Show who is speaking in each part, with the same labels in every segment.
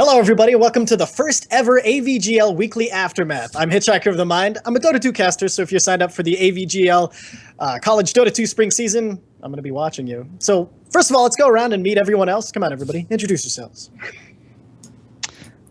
Speaker 1: Hello, everybody. Welcome to the first ever AVGL Weekly Aftermath. I'm Hitchhiker of the Mind. I'm a Dota 2 caster, so if you're signed up for the AVGL College Dota 2 Spring Season, I'm going to be watching you. So, first of all, let's go around and meet everyone else. Come on, everybody. Introduce yourselves.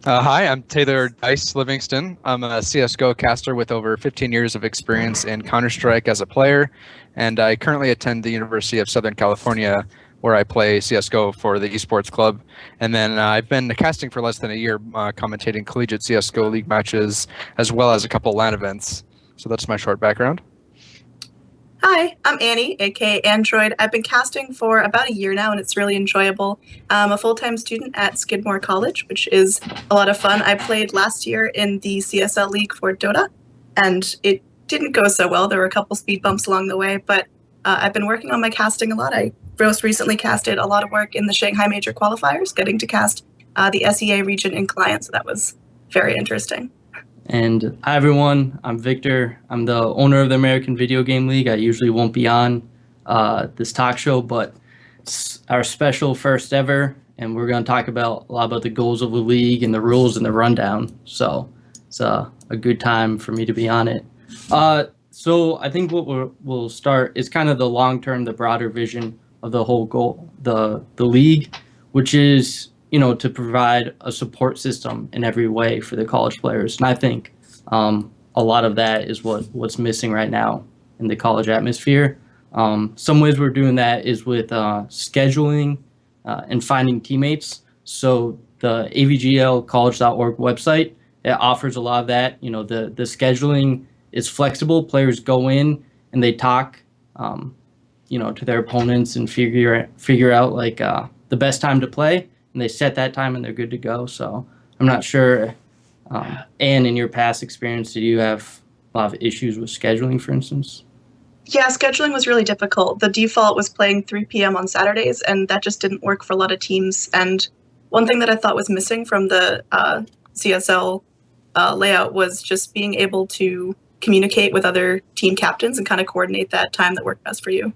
Speaker 2: Hi, I'm Taylor Dice Livingston. I'm a CSGO caster with over 15 years of experience in Counter-Strike as a player, and I currently attend the University of Southern California, where I play CSGO for the esports club. And then I've been casting for less than a year, commentating collegiate CSGO league matches, as well as a couple LAN events. So that's my short background.
Speaker 3: Hi, I'm Annie, aka Android. I've been casting for about a year now, and it's really enjoyable. I'm a full-time student at Skidmore College, which is a lot of fun. I played last year in the CSL League for Dota, and it didn't go so well. There were a couple speed bumps along the way, but I've been working on my casting a lot. I most recently casted a lot of work in the Shanghai Major qualifiers, getting to cast the SEA region in client, so that was very interesting.
Speaker 4: And hi everyone, I'm Victor. I'm the owner of the American Video Game League. I usually won't be on this talk show, but it's our special first ever, and we're going to talk about a lot about the goals of the league and the rules and the rundown. So it's a good time for me to be on it. So I think what we'll start is kind of the long-term, the broader vision of the whole goal, the league, which is, you know, to provide a support system in every way for the college players. And I think a lot of that is what's missing right now in the college atmosphere. Some ways we're doing that is with scheduling and finding teammates. So the avglcollege.org website, it offers a lot of that. You know, the scheduling is flexible. Players go in and they talk, you know, to their opponents and figure out like the best time to play. And they set that time and they're good to go. So I'm not sure, Anne, in your past experience, did you have a lot of issues with scheduling, for instance?
Speaker 3: Yeah, scheduling was really difficult. The default was playing 3 p.m. on Saturdays, and that just didn't work for a lot of teams. And one thing that I thought was missing from the CSL layout was just being able to communicate with other team captains and kind of coordinate that time that worked best for you.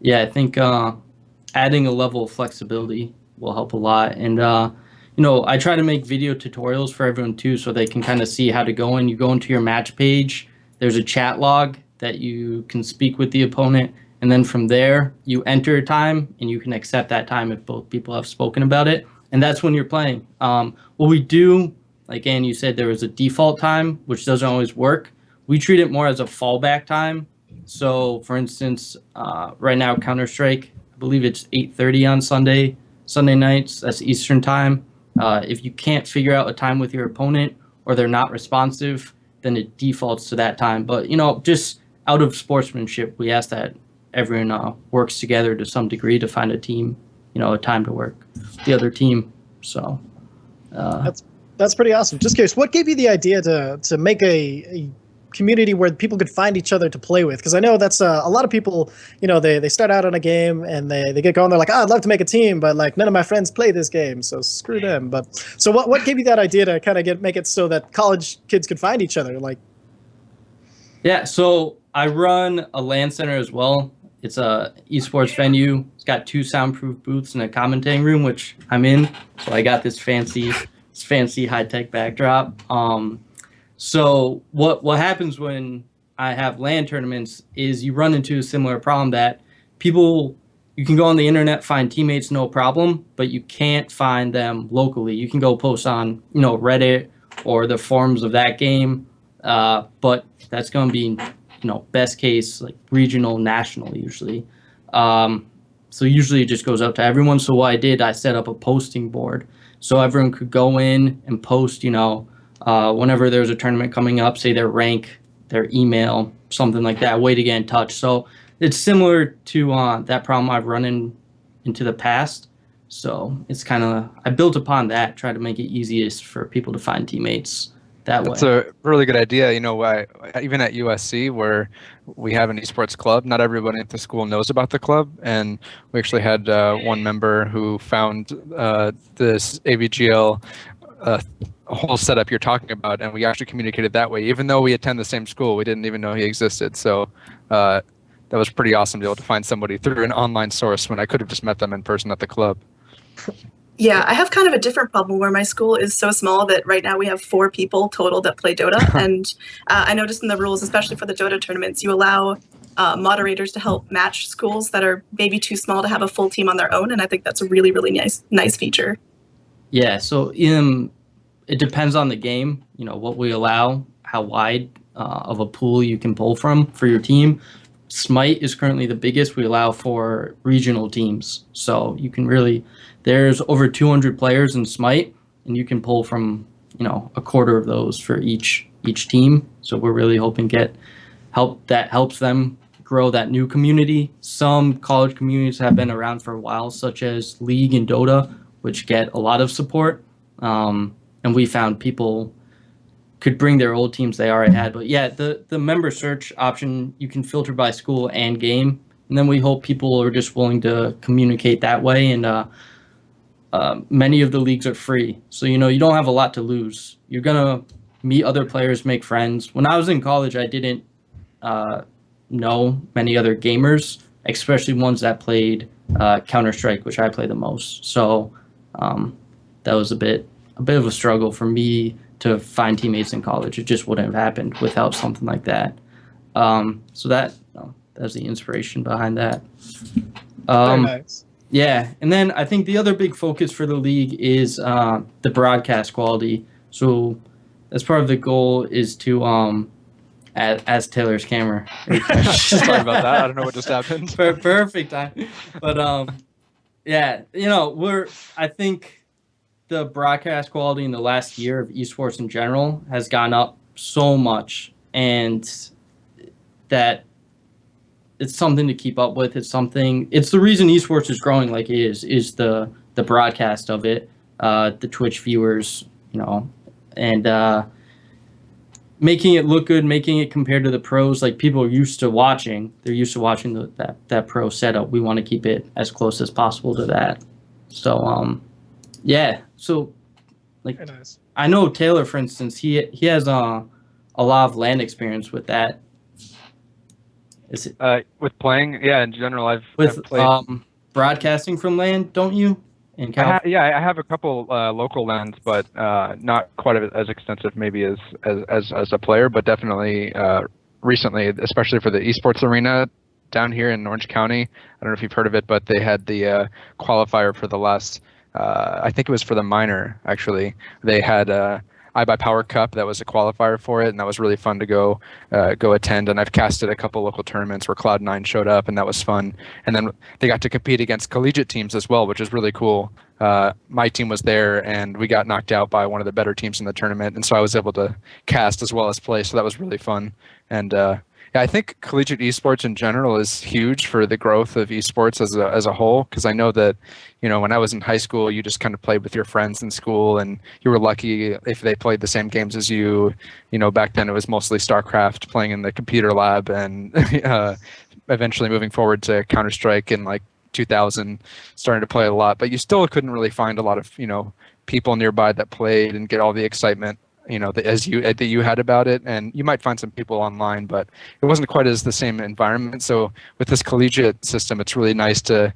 Speaker 4: Yeah, I think adding a level of flexibility will help a lot. And, you know, I try to make video tutorials for everyone too, so they can kind of see how to go in. You go into your match page, there's a chat log that you can speak with the opponent. And then from there, you enter a time and you can accept that time if both people have spoken about it. And that's when you're playing. What we do, like Anne, you said, there was a default time, which doesn't always work. We treat it more as a fallback time. So for instance, right now, Counter-Strike, I believe it's 8:30 on Sunday nights. That's Eastern time. If you can't figure out a time with your opponent or they're not responsive, then it defaults to that time. But, you know, just out of sportsmanship, we ask that everyone works together to some degree to find a team, you know, a time to work with the other team. So
Speaker 1: That's pretty awesome. Just curious, what gave you the idea to make a community where people could find each other to play with? Because I know that's a lot of people, you know, they start out on a game and they get going, they're like, oh, I'd love to make a team, but like none of my friends play this game, so screw them. But so what gave you that idea to kind of make it so that college kids could find each other? Like,
Speaker 4: yeah, so I run a LAN center as well. It's a esports venue. It's got 2 soundproof booths and a commentating room, which I'm in. So I got this fancy high-tech backdrop. So what happens when I have LAN tournaments is you run into a similar problem that you can go on the internet, find teammates, no problem, but you can't find them locally. You can go post on, you know, Reddit or the forums of that game, but that's going to be, you know, best case, like regional, national usually. So usually it just goes out to everyone. So what I did, I set up a posting board so everyone could go in and post, you know, whenever there's a tournament coming up, say their rank, their email, something like that, way to get in touch. So it's similar to that problem I've run into the past. So it's kind of, I built upon that, try to make it easiest for people to find teammates that way.
Speaker 2: That's a really good idea. You know, even at USC, where we have an esports club, not everybody at the school knows about the club. And we actually had one member who found this AVGL whole setup you're talking about, and we actually communicated that way. Even though we attend the same school, we didn't even know he existed. So that was pretty awesome to be able to find somebody through an online source when I could have just met them in person at the club.
Speaker 3: Yeah, I have kind of a different problem where my school is so small that right now we have 4 people total that play Dota. And I noticed in the rules, especially for the Dota tournaments, you allow moderators to help match schools that are maybe too small to have a full team on their own. And I think that's a really, really nice feature.
Speaker 4: Yeah, so it depends on the game, what we allow, how wide of a pool you can pull from for your team. Smite is currently the biggest we allow for regional teams. So you can there's over 200 players in Smite, and you can pull from, a quarter of those for each team. So we're really hoping help that helps them grow that new community. Some college communities have been around for a while, such as League and Dota, which get a lot of support. And we found people could bring their old teams they already had. But yeah, the member search option, you can filter by school and game. And then we hope people are just willing to communicate that way. And many of the leagues are free. So, you don't have a lot to lose. You're going to meet other players, make friends. When I was in college, I didn't know many other gamers, especially ones that played Counter-Strike, which I play the most. So that was a bit of a struggle for me to find teammates in college. It just wouldn't have happened without something like that. So that's the inspiration behind that.
Speaker 1: Very nice.
Speaker 4: Yeah, and then I think the other big focus for the league is the broadcast quality. So that's part of the goal is to as Taylor's camera.
Speaker 2: Sorry about that. I don't know what just happened.
Speaker 4: Perfect time. But yeah, I think the broadcast quality in the last year of esports in general has gone up so much, and that it's something to keep up with. It's the reason esports is growing like it is the broadcast of it, the Twitch viewers, and making it look good, making it compared to the pros, like people are used to watching. They're used to watching that pro setup. We want to keep it as close as possible to that. So yeah. So
Speaker 1: Very nice.
Speaker 4: I know Taylor, for instance, he has a lot of LAN experience with that. Is it
Speaker 2: With playing, yeah, in general, I've
Speaker 4: with
Speaker 2: played.
Speaker 4: broadcasting from LAN, don't you? In California?
Speaker 2: I have a couple local lands, but not quite as extensive maybe as a player, but definitely recently, especially for the esports arena down here in Orange County. I don't know if you've heard of it, but they had the qualifier for the last, I think it was for the minor, actually. They had iBuyPower Cup. That was a qualifier for it, and that was really fun to go attend. And I've casted a couple local tournaments where Cloud9 showed up, and that was fun. And then they got to compete against collegiate teams as well, which is really cool. My team was there, and we got knocked out by one of the better teams in the tournament, and so I was able to cast as well as play. So that was really fun. And yeah, I think collegiate esports in general is huge for the growth of esports as a whole, because I know that, when I was in high school, you just kind of played with your friends in school, and you were lucky if they played the same games as you. Back then it was mostly StarCraft, playing in the computer lab, and eventually moving forward to Counter-Strike in like 2000, starting to play a lot. But you still couldn't really find a lot of people nearby that played and get all the excitement that you had about it. And you might find some people online, but it wasn't quite as the same environment. So with this collegiate system, it's really nice to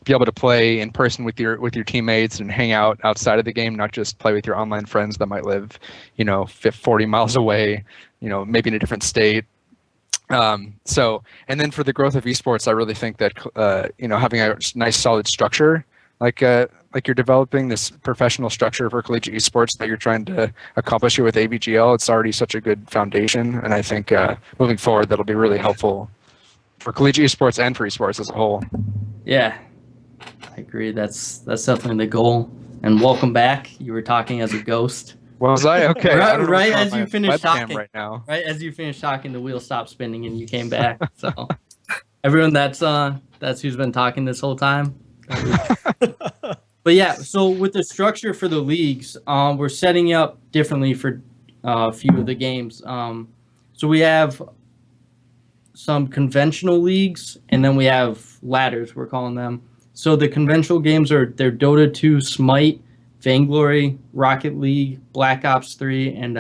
Speaker 2: be able to play in person with your teammates and hang out outside of the game, not just play with your online friends that might live 40 miles away, maybe in a different state. So, and then for the growth of esports, I really think that having a nice solid structure, like you're developing this professional structure for collegiate esports that you're trying to accomplish here with AVGL, it's already such a good foundation. And I think moving forward, that'll be really helpful for collegiate esports and for esports as a whole.
Speaker 4: Yeah, I agree. That's definitely the goal. And welcome back. You were talking as a ghost.
Speaker 2: Was I? Okay.
Speaker 4: Right as you finished talking.
Speaker 2: Right now.
Speaker 4: Right as you finished talking, the wheel stopped spinning and you came back. So everyone, that's who's been talking this whole time. But yeah, so with the structure for the leagues, we're setting up differently for a few of the games. So we have some conventional leagues, and then we have ladders, we're calling them. So the conventional games they're Dota 2, Smite, Vainglory, Rocket League, Black Ops 3, and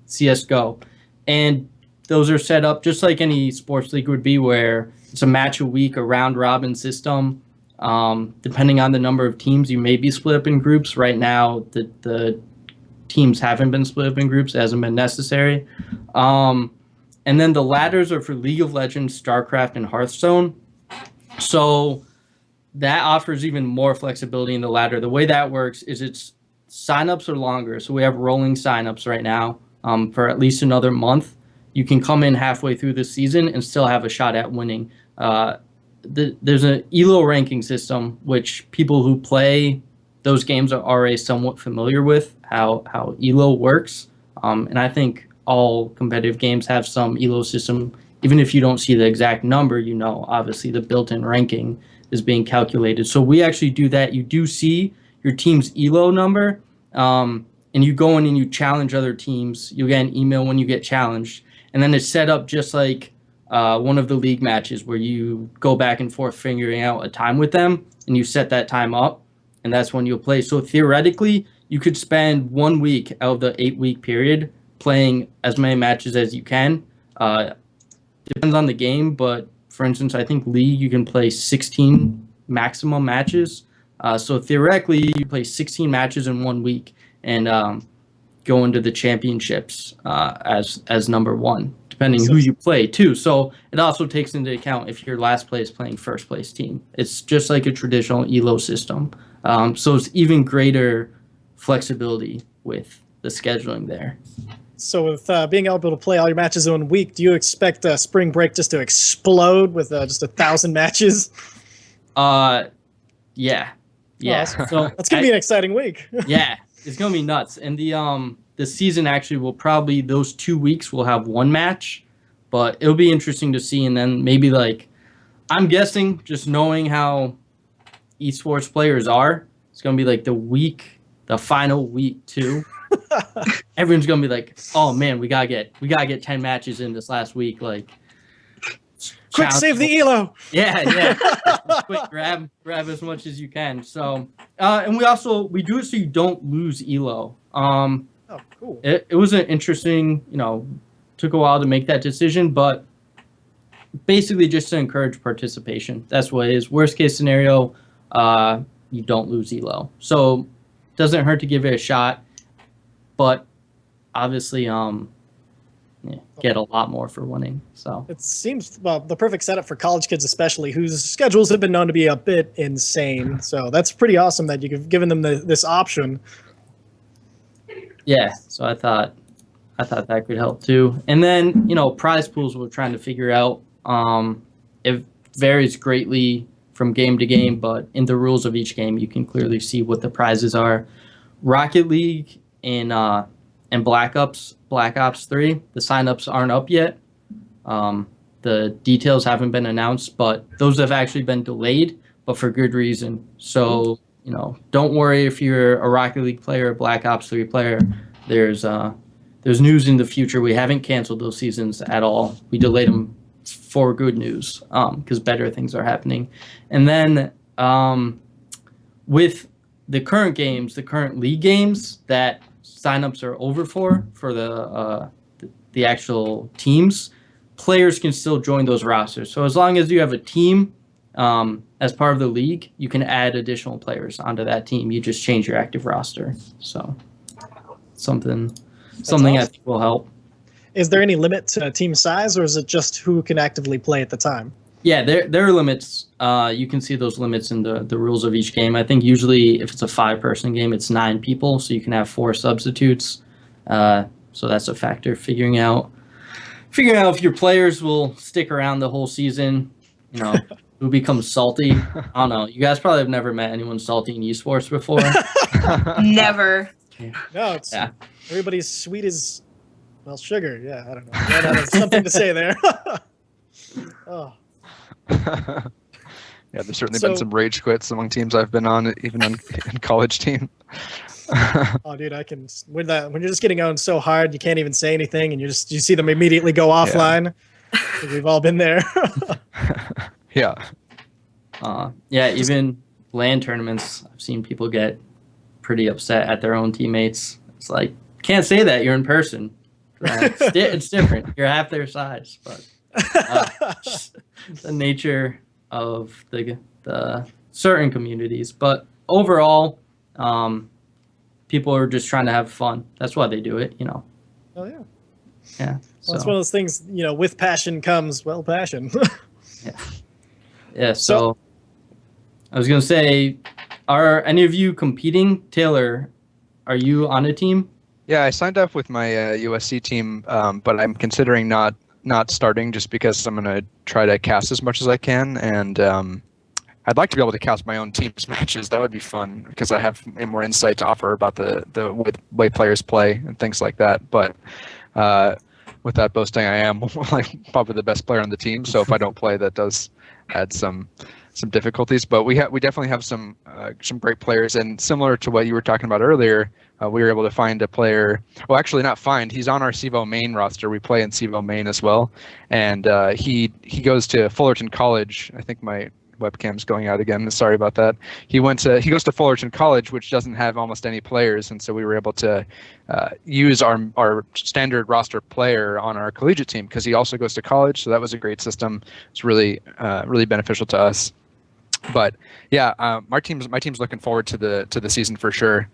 Speaker 4: CSGO. And those are set up just like any sports league would be, where it's a match a week, a round robin system. Depending on the number of teams, you may be split up in groups. Right now, the teams haven't been split up in groups. It hasn't been necessary. And then the ladders are for League of Legends, StarCraft, and Hearthstone. So that offers even more flexibility in the ladder. The way that works is its signups are longer. So we have rolling signups right now for at least another month. You can come in halfway through the season and still have a shot at winning. There's an ELO ranking system, which people who play those games are already somewhat familiar with how ELO works. And I think all competitive games have some ELO system. Even if you don't see the exact number, obviously the built-in ranking is being calculated. So we actually do that. You do see your team's ELO number, and you go in and you challenge other teams. You get an email when you get challenged. And then it's set up just like one of the league matches where you go back and forth figuring out a time with them, and you set that time up, and that's when you'll play. So theoretically, you could spend 1 week out of the 8-week period playing as many matches as you can. Depends on the game, but for instance, I think League, you can play 16 maximum matches. So theoretically, you play 16 matches in 1 week and go into the championships as number one, depending who you play too. So it also takes into account if your last place playing first place team. It's just like a traditional ELO system. So it's even greater flexibility with the scheduling there.
Speaker 1: So with being able to play all your matches in 1 week, do you expect spring break just to explode with just 1,000 matches?
Speaker 4: Yeah.
Speaker 1: Awesome.
Speaker 4: So
Speaker 1: That's gonna be an exciting week.
Speaker 4: Yeah, it's gonna be nuts. And the season actually will probably, those 2 weeks will have one match, but it'll be interesting to see. And then maybe I'm guessing, just knowing how esports players are, it's gonna be the final week too. Everyone's gonna be like, "Oh man, we gotta get 10 matches in this last week."
Speaker 1: Quick, save the ELO.
Speaker 4: Yeah. Quick, grab as much as you can. So, and we do it so you don't lose ELO.
Speaker 1: Oh, cool.
Speaker 4: It was an interesting, took a while to make that decision, but basically just to encourage participation. That's what it is. Worst case scenario, you don't lose ELO. So, doesn't hurt to give it a shot. But obviously, get a lot more for winning. So
Speaker 1: it seems the perfect setup for college kids, especially whose schedules have been known to be a bit insane. So that's pretty awesome that you've given them this option.
Speaker 4: Yeah. So I thought that could help too. And then prize pools we're trying to figure out. It varies greatly from game to game, but in the rules of each game, you can clearly see what the prizes are. Rocket League and Black Ops 3, the signups aren't up yet. The details haven't been announced, but those have actually been delayed, but for good reason. So, don't worry if you're a Rocket League player, a Black Ops 3 player. There's news in the future. We haven't canceled those seasons at all. We delayed them for good news because better things are happening. And then with the current games, the current league games that signups are over for the actual teams, players can still join those rosters. So as long as you have a team as part of the league, you can add additional players onto that team. You just change your active roster. So something
Speaker 1: awesome.
Speaker 4: I think will help.
Speaker 1: Is there any limit to team size, or is it just who can actively play at the time?
Speaker 4: Yeah, there are limits. You can see those limits in the rules of each game. I think usually if it's a 5-person game, it's 9 people, so you can have 4 substitutes. So that's a factor. Figuring out if your players will stick around the whole season, who becomes salty. I don't know. You guys probably have never met anyone salty in esports before.
Speaker 3: Never.
Speaker 1: No, everybody's sweet as sugar. Yeah, I don't know. I have something to say there. Oh.
Speaker 2: Yeah, there's certainly been some rage quits among teams I've been on, even in college team.
Speaker 1: Oh, dude, when you're just getting owned so hard, you can't even say anything, and you see them immediately go offline. Yeah. We've all been there.
Speaker 2: Yeah.
Speaker 4: Even LAN tournaments, I've seen people get pretty upset at their own teammates. It's like, can't say that, you're in person. It's different. You're half their size, but the nature of the certain communities, but overall, people are just trying to have fun. That's why they do it, you know.
Speaker 1: Oh yeah.
Speaker 4: Yeah.
Speaker 1: Well,
Speaker 4: So
Speaker 1: it's one of those things, with passion comes, well, passion.
Speaker 4: yeah. So I was gonna say, are any of you competing? Taylor, are you on a team?
Speaker 2: Yeah, I signed up with my USC team, but I'm considering not starting just because I'm going to try to cast as much as I can, and I'd like to be able to cast my own team's matches. That would be fun because I have more insight to offer about the way players play and things like that. But with that boasting, I am like probably the best player on the team. So if I don't play, that does add some difficulties. But we definitely have some great players, and similar to what you were talking about earlier. We were able to find a player. Well, actually, not find. He's on our CVO main roster. We play in CVO main as well, and he goes to Fullerton College. I think my webcam's going out again. Sorry about that. He goes to Fullerton College, which doesn't have almost any players, and so we were able to use our standard roster player on our collegiate team because he also goes to college. So that was a great system. It's really beneficial to us. But yeah, my team's looking forward to the season for sure.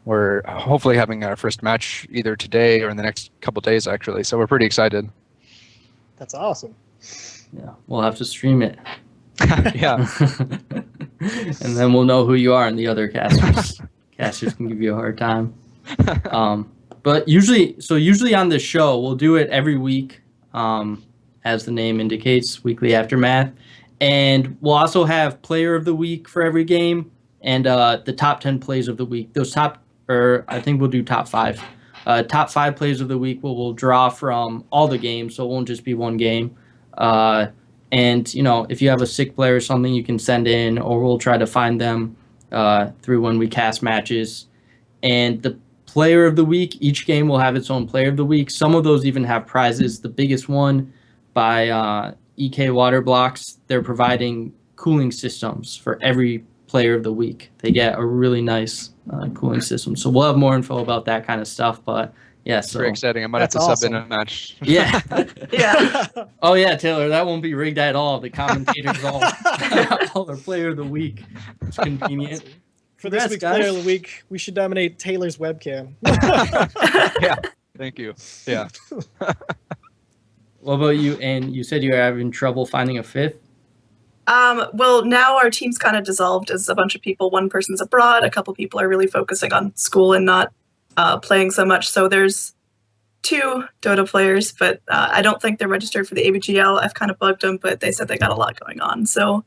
Speaker 2: We're hopefully having our first match either today or in the next couple days, actually. So we're pretty excited.
Speaker 1: That's awesome.
Speaker 4: Yeah, we'll have to stream it.
Speaker 2: Yeah.
Speaker 4: And then we'll know who you are and the other casters. Casters can give you a hard time. But usually on this show, we'll do it every week, as the name indicates, Weekly Aftermath. And we'll also have Player of the Week for every game and the top 10 plays of the week. I think we'll do top 5. Top 5 plays of the week we'll draw from all the games, so it won't just be one game. And, if you have a sick player or something, you can send in, or we'll try to find them through when we cast matches. And the player of the week, each game will have its own player of the week. Some of those even have prizes. The biggest one by EK Water Blocks, they're providing cooling systems for every player of the week. They get a really nice cooling system. So we'll have more info about that kind of stuff. But yeah, so
Speaker 2: Very exciting. I might have to sub in a match.
Speaker 4: yeah.
Speaker 3: Yeah.
Speaker 4: Oh yeah, Taylor, that won't be rigged at all. The commentators all their player of the week. It's convenient.
Speaker 1: For this
Speaker 4: Congrats,
Speaker 1: week's
Speaker 4: guys.
Speaker 1: Player of the Week, we should dominate Taylor's webcam.
Speaker 2: Yeah. Thank you. Yeah.
Speaker 4: What about you? And you said you were having trouble finding a fifth.
Speaker 3: Well, now our team's kind of dissolved as a bunch of people. One person's abroad. A couple people are really focusing on school and not playing so much. So there's 2 Dota players, but I don't think they're registered for the ABGL. I've kind of bugged them, but they said they got a lot going on. So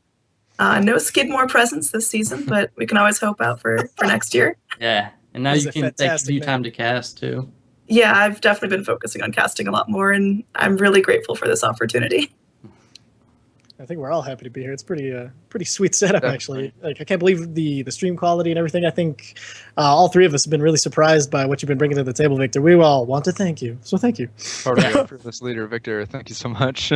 Speaker 3: no Skidmore presence this season, but we can always hope out for next year.
Speaker 4: Yeah, and now
Speaker 1: He's
Speaker 4: you
Speaker 1: a
Speaker 4: can take
Speaker 1: fantastic
Speaker 4: you
Speaker 1: man.
Speaker 4: time to cast too.
Speaker 3: Yeah, I've definitely been focusing on casting a lot more, and I'm really grateful for this opportunity.
Speaker 1: I think we're all happy to be here. It's pretty sweet setup,
Speaker 2: Definitely.
Speaker 1: actually. Like, I can't believe the stream quality and everything. I think all 3 of us have been really surprised by what you've been bringing to the table, Victor. We all want to thank you. So thank you.
Speaker 2: Totally. Fearless leader, Victor. Thank you so much.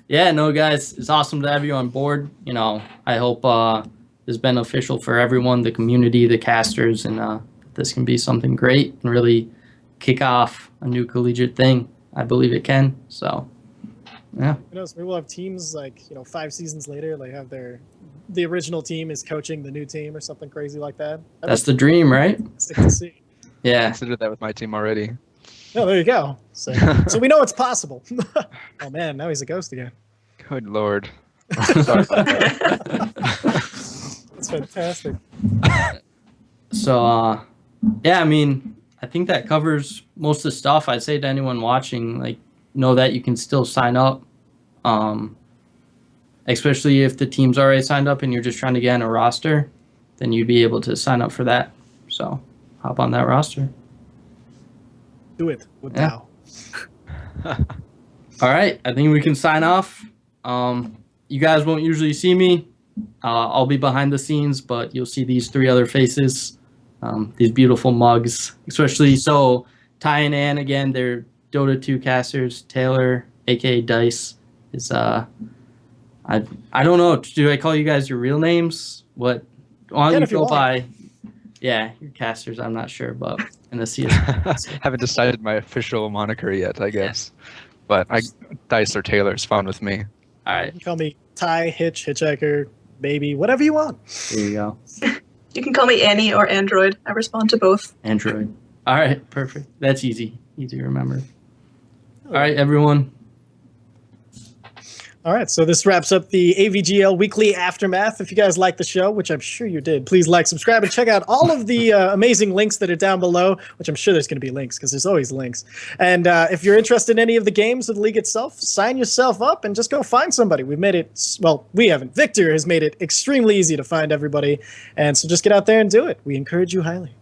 Speaker 4: Yeah, no, guys, it's awesome to have you on board. I hope this has been beneficial for everyone, the community, the casters, and this can be something great and really kick off a new collegiate thing. I believe it can. So, yeah.
Speaker 1: Who knows? Maybe we'll have teams like 5 seasons later. They have the original team is coaching the new team or something crazy like that.
Speaker 4: That's the dream, right?
Speaker 1: Sick to see.
Speaker 4: Yeah.
Speaker 2: Considered that with my team already.
Speaker 1: Oh, there you go. So we know it's possible. Oh man, now he's a ghost again.
Speaker 2: Good Lord. Sorry about that.
Speaker 1: That's fantastic.
Speaker 4: So, yeah, I mean, I think that covers most of the stuff. I'd say to anyone watching, know that you can still sign up, especially if the team's already signed up and you're just trying to get on a roster, then you'd be able to sign up for that. So, hop on that roster.
Speaker 1: Do it. With
Speaker 4: Yeah.
Speaker 1: Dow.
Speaker 4: All right, I think we can sign off. You guys won't usually see me. I'll be behind the scenes, but you'll see these 3 other faces, these beautiful mugs, especially so Ty and Ann, again, they're Dota 2 casters. Taylor, aka Dice, is I don't know. Do I call you guys your real names? What? Why
Speaker 1: Can
Speaker 4: don't
Speaker 1: if
Speaker 4: you
Speaker 1: you
Speaker 4: go
Speaker 1: want.
Speaker 4: by? Yeah, your casters. I'm not sure, but in the CS.
Speaker 2: Haven't decided my official moniker yet, I guess. But Dice or Taylor is fine with me.
Speaker 4: All right.
Speaker 1: You can call me Ty, Hitchhiker, baby, whatever you want.
Speaker 4: There you go.
Speaker 3: You can call me Annie or Android. I respond to both.
Speaker 4: Android. All right, perfect. That's easy. Easy to remember. All right, everyone.
Speaker 1: All right, so this wraps up the AVGL Weekly Aftermath. If you guys like the show, which I'm sure you did, please like, subscribe, and check out all of the amazing links that are down below, which I'm sure there's going to be links because there's always links. And if you're interested in any of the games of the league itself, sign yourself up and just go find somebody. We've made it, well, we haven't. Victor has made it extremely easy to find everybody. And so just get out there and do it. We encourage you highly.